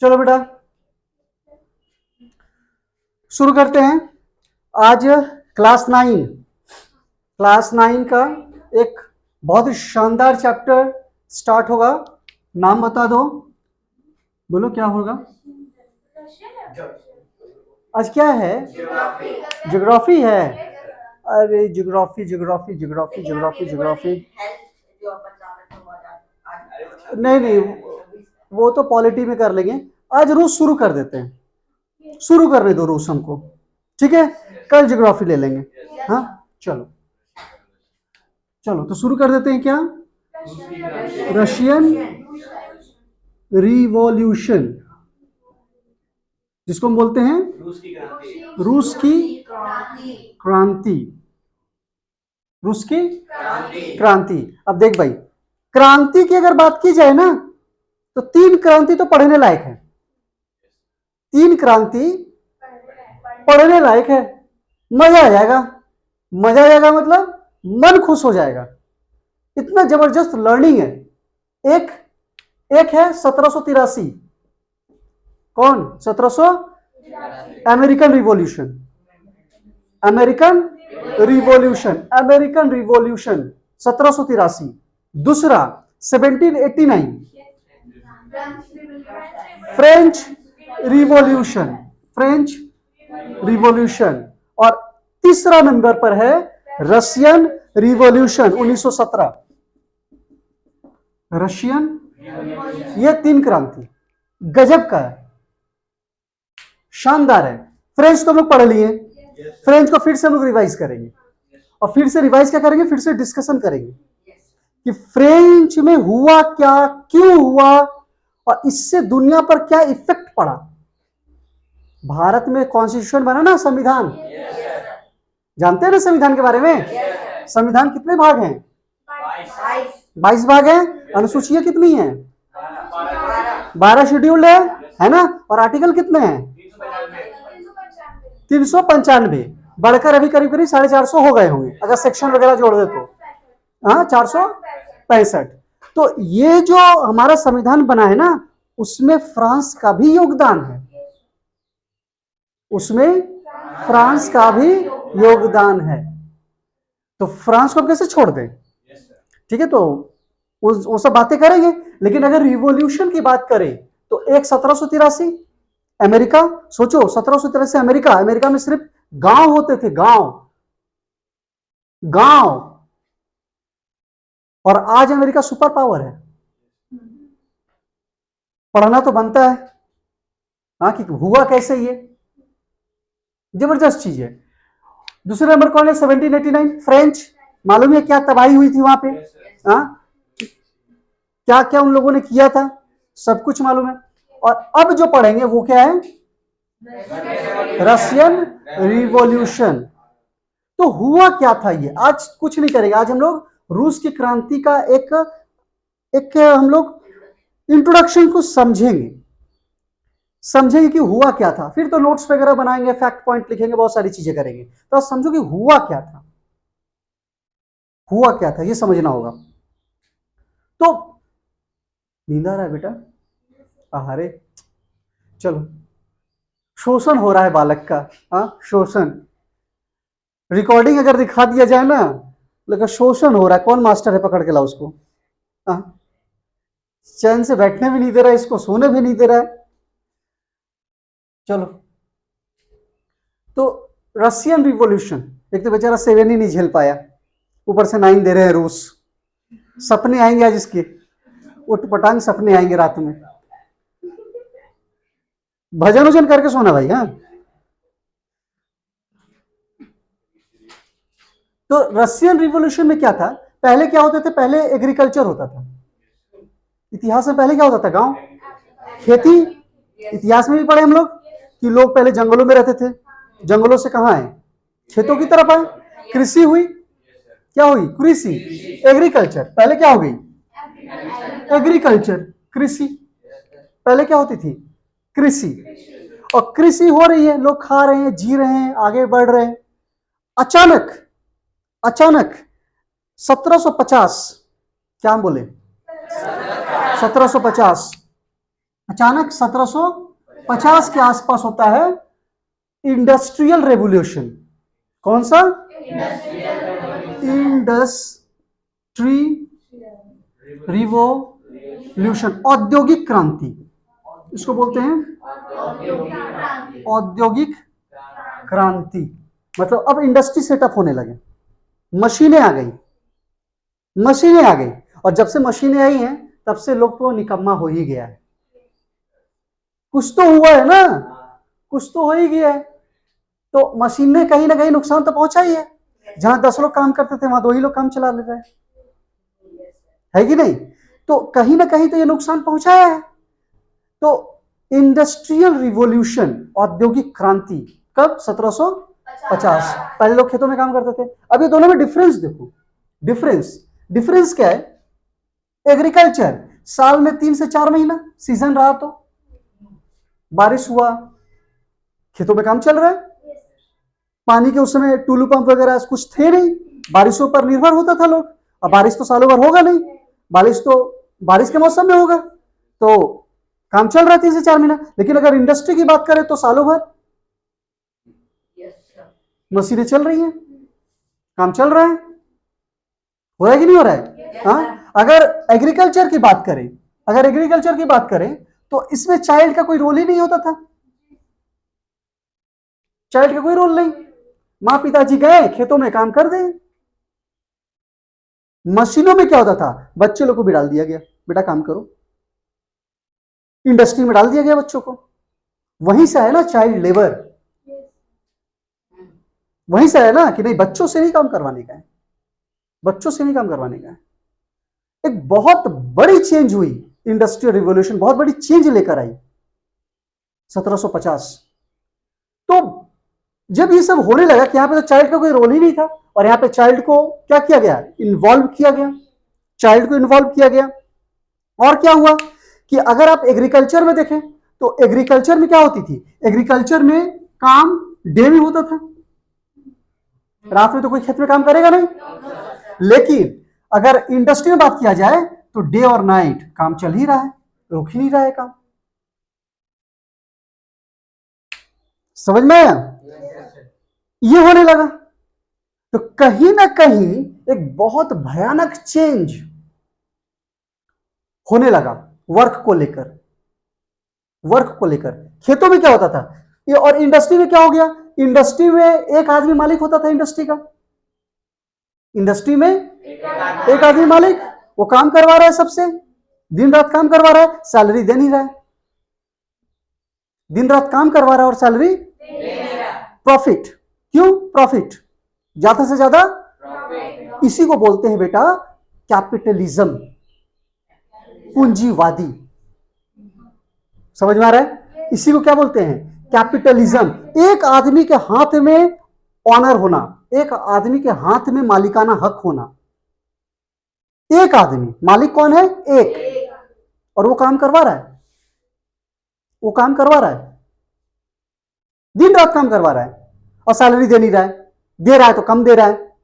चलो बेटा शुरू करते हैं। आज क्लास 9 का एक बहुत ही शानदार चैप्टर स्टार्ट होगा। नाम बता दो, बोलो क्या होगा आज? क्या है? ज्योग्राफी है। अरे geography geography geography geography geography नहीं नहीं, वो तो पॉलिटी में कर लेंगे। आज रूस शुरू कर देते हैं, शुरू करने दो रूस हमको, ठीक है? कल ज्योग्राफी ले लेंगे। हाँ चलो चलो तो शुरू कर देते हैं। क्या? रशियन रिवॉल्यूशन, जिसको हम बोलते हैं रूस की क्रांति। रूस की क्रांति। अब देख भाई, क्रांति की अगर बात की जाए ना तो 3 क्रांति तो पढ़ने लायक है। 3 क्रांति पढ़ने लायक है। मजा आ जाएगा, मजा आ जाएगा मतलब मन खुश हो जाएगा। इतना जबरदस्त लर्निंग है। एक है 1783। कौन? 1700 अमेरिकन रिवॉल्यूशन। American revolution 1783। दूसरा 1789 फ्रेंच रिवॉल्यूशन। और तीसरा नंबर पर है रशियन रिवॉल्यूशन 1917। रशियन, ये 3 क्रांति गजब का है, शानदार है। फ्रेंच तो हम लोग पढ़ लिए, फ्रेंच को फिर से हम लोग रिवाइज करेंगे। और फिर से रिवाइज क्या करेंगे? फिर से डिस्कशन करेंगे कि फ्रेंच में हुआ क्या, क्यों हुआ, और इससे दुनिया पर क्या इफेक्ट पड़ा। भारत में कॉन्स्टिट्यूशन बना ना, संविधान। जानते हैं ना संविधान के बारे में? संविधान कितने भाग हैं? 22 भाग हैं। अनुसूचियां कितनी हैं? 12 शेड्यूल है ना? और आर्टिकल कितने हैं? 395। बढ़कर अभी करीब करीब 450 हो गए होंगे अगर सेक्शन वगैरह जोड़ दे तो। हाँ 465। तो ये जो हमारा संविधान बना है ना, उसमें फ्रांस का भी योगदान है। उसमें फ्रांस का भी योगदान है। तो फ्रांस को कैसे छोड़ दें? ठीक है, तो वो सब बातें करेंगे। लेकिन अगर रिवॉल्यूशन की बात करें तो एक 1783 अमेरिका। सोचो 1783 अमेरिका में सिर्फ गांव होते थे, गांव। और आज अमेरिका सुपर पावर है। पढ़ना तो बनता है हाँ, कि हुआ कैसे, ये जबरदस्त चीज है। दूसरे नंबर कौन है? 1789 फ्रेंच। मालूम है क्या तबाही हुई थी वहां पे? हाँ, क्या क्या उन लोगों ने किया था, सब कुछ मालूम है। और अब जो पढ़ेंगे वो क्या है? Russian revolution. तो हुआ क्या था ये? आज कुछ नहीं करेंगे। आज हम लोग रूस की क्रांति का एक हम लोग इंट्रोडक्शन को समझेंगे कि हुआ क्या था। फिर तो नोट्स वगैरह बनाएंगे, फैक्ट पॉइंट लिखेंगे, बहुत सारी चीजें करेंगे। तो आप समझो कि हुआ क्या था, ये समझना होगा। तो नींद आ रहा है बेटा? अरे चलो, शोषण हो रहा है बालक का। हाँ, शोषण। रिकॉर्डिंग अगर दिखा दिया जाए ना, लेकिन शोषण हो रहा है। कौन मास्टर है? पकड़ के ला उसको। हाँ, चैन से बैठने भी नहीं दे रहा है, इसको सोने भी नहीं दे रहा है। चलो, तो रशियन रिवॉल्यूशन, एक तो बेचारा 7 ही नहीं झेल पाया, ऊपर से 9 दे रहे हैं रूस। सपने आएंगे आज इसके, उठपटांग सपने आएंगे रात में। भजन वजन करके सोना भाई। हाँ, तो रशियन रिवॉल्यूशन में क्या था? पहले क्या होते थे? पहले एग्रीकल्चर होता था। इतिहास में पहले क्या होता था? गांव, खेती। इतिहास में भी पढ़े हम लोग कि लोग पहले जंगलों में रहते थे। जंगलों से कहां आए? खेतों की तरफ आए। कृषि हुई। क्या हुई? कृषि, एग्रीकल्चर। पहले क्या हो गई? एग्रीकल्चर, कृषि। पहले क्या होती थी? कृषि। और कृषि हो रही है, लोग खा रहे हैं, जी रहे हैं, आगे बढ़ रहे हैं। अचानक 1750, क्या हम बोले? 1750 अचानक 1750 के आसपास होता है इंडस्ट्रियल रेवोल्यूशन। कौन सा? इंडस्ट्री रिवोल्यूशन, औद्योगिक क्रांति, इसको बोलते हैं औद्योगिक क्रांति। मतलब अब इंडस्ट्री सेटअप होने लगे, मशीनें आ गई, मशीनें आ गई, और जब से मशीनें आई हैं तब से लोग तो निकम्मा हो ही गया है। कुछ तो हुआ है ना, कुछ तो हो ही गया है। तो मशीन ने कहीं ना कहीं नुकसान तो पहुंचा ही है। जहां 10 लोग काम करते थे वहां 2 ही लोग काम चला ले रहे हैं, है कि नहीं? तो कहीं ना कहीं तो ये नुकसान पहुंचाया है। तो इंडस्ट्रियल रिवॉल्यूशन, औद्योगिक क्रांति, कब? 1750। पहले लोग खेतों में काम करते थे। अब ये दोनों में डिफरेंस देखो, डिफरेंस क्या है? एग्रीकल्चर साल में 3 से 4 महीना सीजन रहा, तो बारिश हुआ, खेतों में काम चल रहा है। पानी के उस समय टूलू पंप वगैरह कुछ थे नहीं, बारिशों पर निर्भर होता था लोग। अब बारिश तो सालों भर होगा नहीं, बारिश तो बारिश के मौसम में होगा, तो काम चल रहा है 3 से 4 महीना। लेकिन अगर इंडस्ट्री की बात करें तो सालों भर मशीनें चल रही हैं, काम चल रहा है। हो रहा है कि नहीं हो रहा है? हाँ। अगर एग्रीकल्चर की बात करें, तो इसमें चाइल्ड का कोई रोल ही नहीं होता था। चाइल्ड का कोई रोल नहीं, माँ पिताजी गए खेतों में काम कर दें। मशीनों में क्या होता था? बच्चे लोग को भी डाल दिया गया, बेटा काम करो, इंडस्ट्री में डाल दिया गया बच्चों को। वहीं से है ना चाइल्ड लेबर, वहीं से है ना कि नहीं बच्चों से नहीं काम करवाने का है, बच्चों से नहीं काम करवाने का है। एक बहुत बड़ी चेंज हुई, इंडस्ट्रियल रिवॉल्यूशन बहुत बड़ी चेंज लेकर आई 1750। तो जब ये सब होने लगा कि यहां पे तो चाइल्ड का कोई रोल ही नहीं था, और यहां पे चाइल्ड को क्या किया गया? इन्वॉल्व किया गया, चाइल्ड को इन्वॉल्व किया गया। और क्या हुआ कि अगर आप एग्रीकल्चर में देखें तो एग्रीकल्चर में क्या होती थी? एग्रीकल्चर में काम डे में होता था, रात में तो कोई खेत में काम करेगा नहीं। लेकिन अगर इंडस्ट्री में बात किया जाए तो डे और नाइट काम चल ही रहा है, रुक ही नहीं रहा है काम। समझ में आया? ये होने लगा तो कहीं ना कहीं एक बहुत भयानक चेंज होने लगा वर्क को लेकर। खेतों में क्या होता था ये, और इंडस्ट्री में क्या हो गया? इंडस्ट्री में एक आदमी मालिक होता था इंडस्ट्री का। इंडस्ट्री में एक आदमी मालिक, वो काम करवा रहा है सबसे, दिन रात काम करवा रहा है, सैलरी दे नहीं रहा है। दिन रात काम करवा रहा है और सैलरी, प्रॉफिट। क्यों प्रॉफिट? ज्यादा से ज्यादा, इसी को बोलते हैं बेटा कैपिटलिज्म, पूंजीवादी। समझ में आ रहा है? इसी को क्या बोलते हैं? कैपिटलिज्म। एक आदमी के हाथ में ऑनर होना, एक आदमी के हाथ में मालिकाना हक होना। एक आदमी मालिक कौन है? एक, और वो काम करवा रहा है, दिन रात काम करवा रहा है और सैलरी दे नहीं रहा है, दे रहा है तो कम दे रहा है।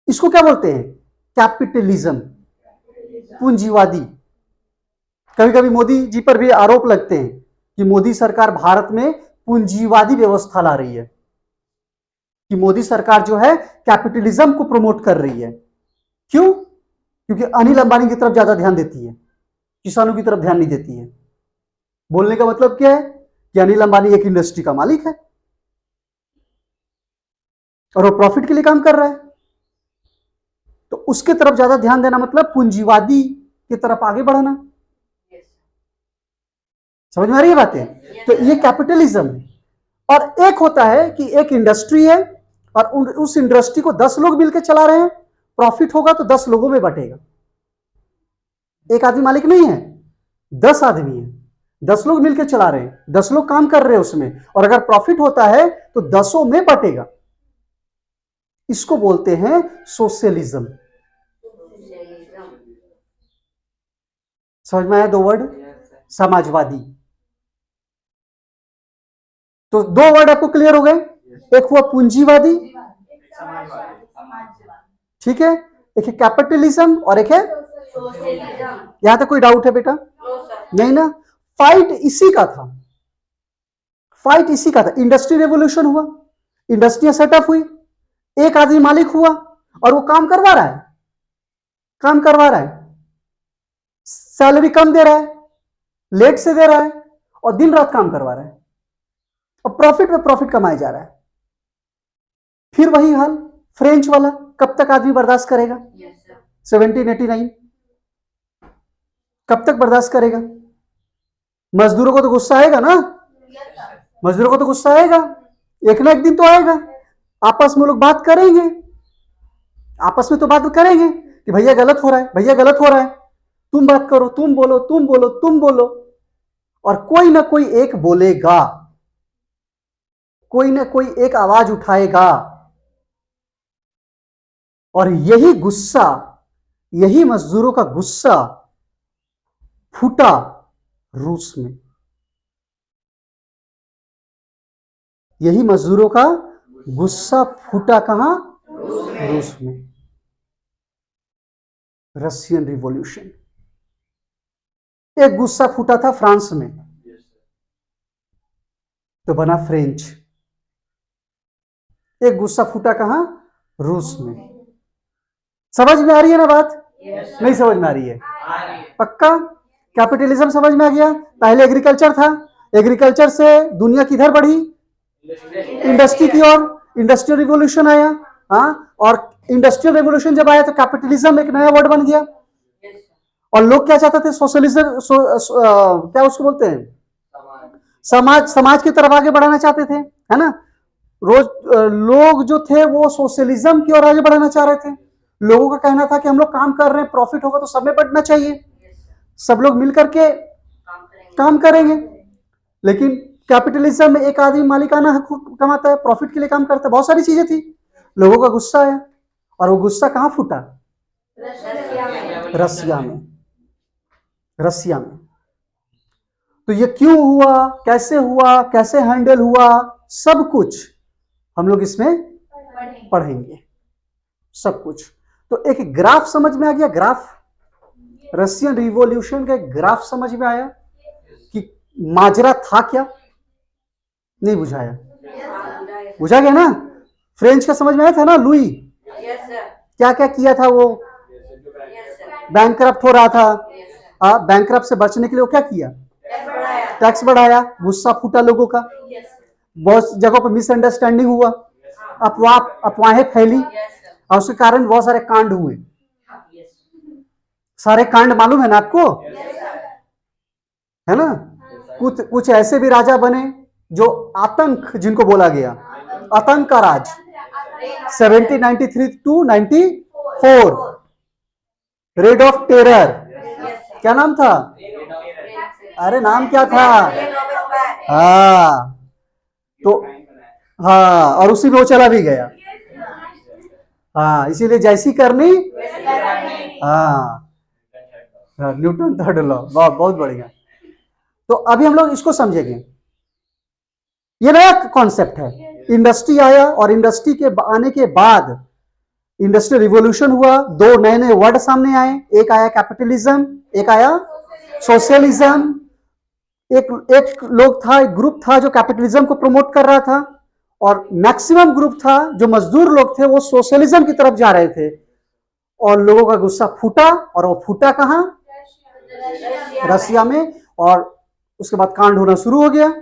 इसको क्या बोलते हैं? कैपिटलिज्म, पूंजीवादी। कभी कभी मोदी जी पर भी आरोप लगते हैं कि मोदी सरकार भारत में पूंजीवादी व्यवस्था ला रही है, कि मोदी सरकार जो है कैपिटलिज्म को प्रमोट कर रही है। क्यों? क्योंकि अनिल अंबानी की तरफ ज्यादा ध्यान देती है, किसानों की तरफ ध्यान नहीं देती है। बोलने का मतलब क्या है कि अनिल अंबानी एक इंडस्ट्री का मालिक है और वो प्रॉफिट के लिए काम कर रहा है, तो उसके तरफ ज्यादा ध्यान देना मतलब पूंजीवादी की तरफ आगे बढ़ना। समझ में आ रही है बातें? तो ये कैपिटलिज्म है। और एक होता है कि एक इंडस्ट्री है और उस इंडस्ट्री को 10 लोग मिलकर चला रहे हैं, प्रॉफिट होगा तो 10 लोगों में बटेगा। एक आदमी मालिक नहीं है, 10 आदमी है, 10 लोग मिलकर चला रहे हैं, 10 लोग काम कर रहे हैं उसमें, और अगर प्रॉफिट होता है तो 10 में बटेगा। इसको बोलते हैं सोशलिज्म। समझ में आया? 2 वर्ड, समाजवादी। तो 2 वर्ड आपको क्लियर हो गए, एक हुआ पूंजीवादी, ठीक है, एक है कैपिटलिज्म और एक है यहां तक कोई डाउट है बेटा? नहीं ना? फाइट इसी का था, फाइट इसी का था। इंडस्ट्री रेवोल्यूशन हुआ, इंडस्ट्रियां सेटअप हुई, एक आदमी मालिक हुआ और वो काम करवा रहा है, काम करवा रहा है, सैलरी कम दे रहा है, लेट से दे रहा है और दिन रात काम करवा रहा है और प्रॉफिट पे प्रॉफिट कमाया जा रहा है। फिर वही हाल फ्रेंच वाला, कब तक आदमी बर्दाश्त करेगा? 1789 कब तक बर्दाश्त करेगा? मजदूरों को तो गुस्सा आएगा ना, मजदूरों को तो गुस्सा आएगा, एक ना एक दिन तो आएगा। आपस में लोग बात करेंगे, आपस में तो बात करेंगे कि भैया गलत हो रहा है, भैया गलत हो रहा है, तुम बात करो, तुम बोलो, तुम बोलो, तुम बोलो, और कोई ना कोई एक बोलेगा, कोई ना कोई एक आवाज उठाएगा। और यही गुस्सा, यही मजदूरों का गुस्सा फूटा रूस में, यही मजदूरों का गुस्सा फूटा कहां? रूस में। Russian revolution. एक गुस्सा फूटा था फ्रांस में तो बना फ्रेंच, एक गुस्सा फूटा कहां? रूस में। समझ में आ रही है ना बात? नहीं समझ में आ रही है? पक्का? कैपिटलिज्म समझ में आ गया? पहले एग्रीकल्चर था, एग्रीकल्चर से दुनिया किधर बढ़ी? इंडस्ट्री की ओर, इंडस्ट्रियल रिवॉल्यूशन आया। हाँ, और इंडस्ट्रियल रिवॉल्यूशन जब आया तो कैपिटलिज्म एक नया वर्ड बन गया। और लोग क्या चाहते थे? सोशलिज्म, क्या उसको बोलते हैं, समाज, समाज की तरफ आगे बढ़ाना चाहते थे, है ना? लोग जो थे वो सोशलिज्म की ओर आगे बढ़ाना चाह रहे थे। लोगों का कहना था कि हम लोग काम कर रहे हैं, प्रॉफिट होगा तो सब में बढ़ना चाहिए, सब लोग मिलकर के काम करेंगे। लेकिन कैपिटलिज्म में एक आदमी मालिकाना हक कमाता है, प्रॉफिट के लिए काम करता है, बहुत सारी चीजें थी। लोगों का गुस्सा आया और वो गुस्सा कहां फूटा? रसिया में, रसिया में। तो ये क्यों हुआ, कैसे हुआ, कैसे हैंडल हुआ, सब कुछ हम लोग इसमें पढ़ेंगे, सब कुछ। तो एक ग्राफ समझ में आ गया, ग्राफ, रशियन रिवॉल्यूशन का एक ग्राफ समझ में आया कि माजरा था क्या? नहीं बुझाया? बुझा गया ना? फ्रेंच का समझ में आया था ना? लुई क्या क्या किया था? वो बैंकरप्ट हो रहा था, बैंकरप्ट से बचने के लिए वो क्या किया? टैक्स बढ़ाया, गुस्सा फूटा लोगों का, बहुत जगहों पर मिसअंडरस्टैंडिंग हुआ, अफवाहें फैली और उसके कारण बहुत सारे कांड हुए। सारे कांड मालूम है ना आपको? है ना? कुछ ऐसे भी राजा बने जो आतंक, जिनको बोला गया आतंक का राज, 1793 टू 94, रेड ऑफ टेरर। क्या नाम था? अरे नाम क्या था? हाँ, तो हाँ, और उसी में वो चला भी गया। हाँ, इसीलिए जैसी करनी, हाँ, न्यूटन थर्ड लॉ, बहुत बढ़िया। तो अभी हम लोग इसको समझेंगे। ये नया कॉन्सेप्ट है, इंडस्ट्री आया और इंडस्ट्री के आने के बाद इंडस्ट्रियल रिवॉल्यूशन हुआ, दो नए नए वर्ड सामने आए, एक आया कैपिटलिज्म, एक आया सोशलिज्म। एक लोग था, एक ग्रुप था जो कैपिटलिज्म को प्रमोट कर रहा था और मैक्सिमम ग्रुप था जो मजदूर लोग थे वो सोशलिज्म की तरफ जा रहे थे। और लोगों का गुस्सा फूटा, और वो फूटा कहां? रसिया में। और उसके बाद कांड होना शुरू हो गया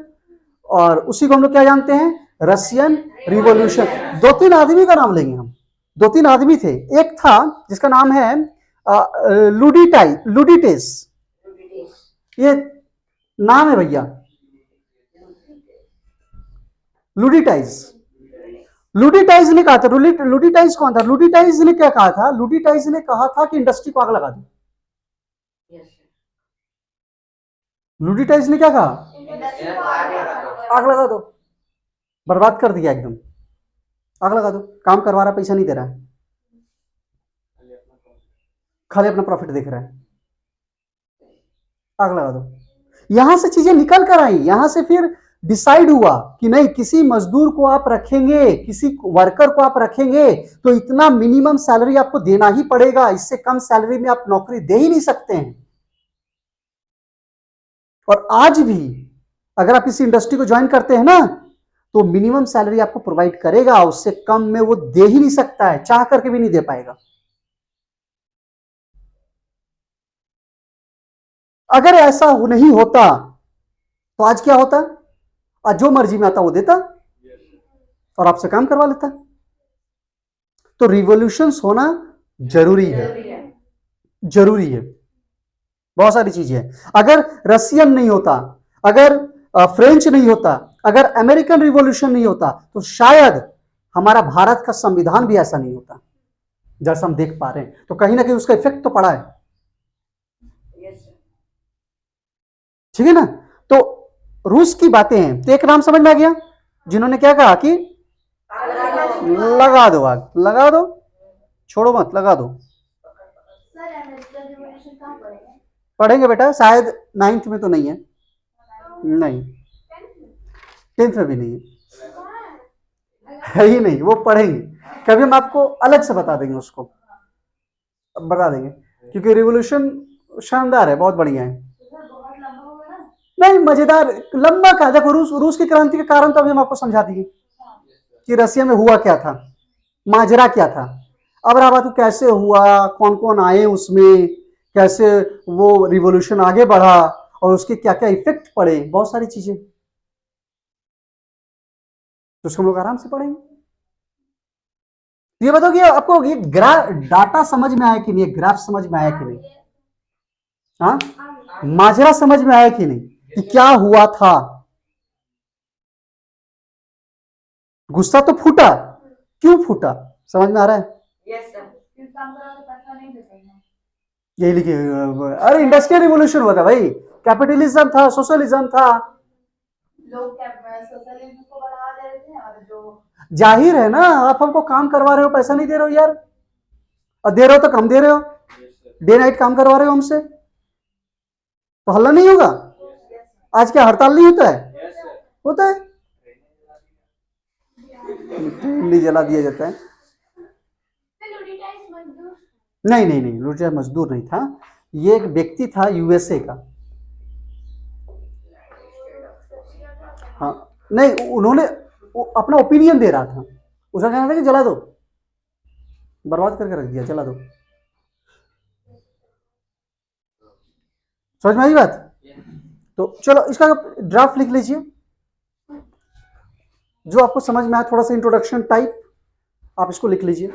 और उसी को हम लोग क्या जानते हैं? Russian revolution. दो तीन आदमी का नाम लेंगे हम, दो तीन आदमी थे। एक था जिसका नाम है लुडिटेस, ये नाम है भैया, लुडिटाइज। लुडिटाइज ने कहा था, लुडिटाइज कौन था? लुडिटाइज ने क्या कहा था? लुडिटाइज ने कहा था कि इंडस्ट्री को आग लगा दो। लुडिटाइज ने क्या कहा? आग लगा दो, बर्बाद कर दिया एकदम, आग लगा दो, काम करवा रहा, पैसा नहीं दे रहा है, खाली अपना प्रॉफिट देख रहा है, आग लगा दो। यहां से चीजें निकल कर आई, यहां से फिर डिसाइड हुआ कि नहीं, किसी मजदूर को आप रखेंगे, किसी वर्कर को आप रखेंगे तो इतना मिनिमम सैलरी आपको देना ही पड़ेगा, इससे कम सैलरी में आप नौकरी दे ही नहीं सकते हैं। और आज भी अगर आप इस इंडस्ट्री को ज्वाइन करते हैं ना, तो मिनिमम सैलरी आपको प्रोवाइड करेगा, उससे कम में वो दे ही नहीं सकता है, चाह करके भी नहीं दे पाएगा। अगर ऐसा नहीं होता तो आज क्या होता? आज जो मर्जी में आता वो देता और आपसे काम करवा लेता। तो रिवॉल्यूशंस होना जरूरी है, जरूरी है। बहुत सारी चीजें हैं। अगर रशियन नहीं होता, अगर फ्रेंच नहीं होता, अगर अमेरिकन रिवॉल्यूशन नहीं होता, तो शायद हमारा भारत का संविधान भी ऐसा नहीं होता जैसा हम देख पा रहे हैं। तो कहीं ना कहीं उसका इफेक्ट तो पड़ा है, ठीक है ना। तो रूस की बातें हैं, तो एक नाम समझ में आ गया, जिन्होंने क्या कहा कि लगा दो आग, लगा दो, छोड़ो मत, लगा दो। पढ़ेंगे बेटा, शायद 9th में तो नहीं है, नहीं 10th में भी नहीं है ही नहीं, वो पढ़ेंगे कभी, हम आपको अलग से बता देंगे, उसको बता देंगे, क्योंकि रिवॉल्यूशन शानदार है, बहुत बढ़िया है। नहीं मजेदार लंबा का, देखो रूस की क्रांति के कारण तो अभी हम आपको समझा दिए कि रसिया में हुआ क्या था, माजरा क्या था। अब रहा बात कैसे हुआ, कौन कौन आए उसमें, कैसे वो रिवॉल्यूशन आगे बढ़ा और उसके क्या क्या इफेक्ट पड़े, बहुत सारी चीजें, तो उसको हम लोग आराम से पढ़ेंगे। ये बताओ कि आपको ये डाटा समझ में आया कि नहीं, ग्राफ समझ में आया कि नहीं, हाँ माजरा समझ में आया कि नहीं कि क्या हुआ था। गुस्सा तो फूटा, क्यों फूटा समझ में आ रहा है? यही लिखे, अरे इंडस्ट्रियल रिवॉल्यूशन हुआ था भाई, कैपिटलिज्म था, सोशलिज्म था, लोग सोशलिज्म को बढ़ावा दे रहे थे, और जो जाहिर है ना, आप हमको काम करवा रहे हो, पैसा नहीं दे रहे हो यार, और दे रहे हो तो कम दे रहे हो, डे नाइट काम करवा रहे हो हमसे, तो हल्ला नहीं होगा? आज क्या हड़ताल नहीं होता है? होता है, ट्रेन जला दिया जाता है। नहीं नहीं नहीं, लुटेरा मजदूर नहीं था, ये एक व्यक्ति था यूएसए का। हाँ नहीं, उन्होंने अपना ओपिनियन दे रहा था, उसका कहना था कि जला दो, बर्बाद करके रख दिया, जला दो। समझ में आई बात? तो चलो इसका ड्राफ्ट लिख लीजिए, जो आपको समझ में आया, थोड़ा सा इंट्रोडक्शन टाइप आप इसको लिख लीजिए।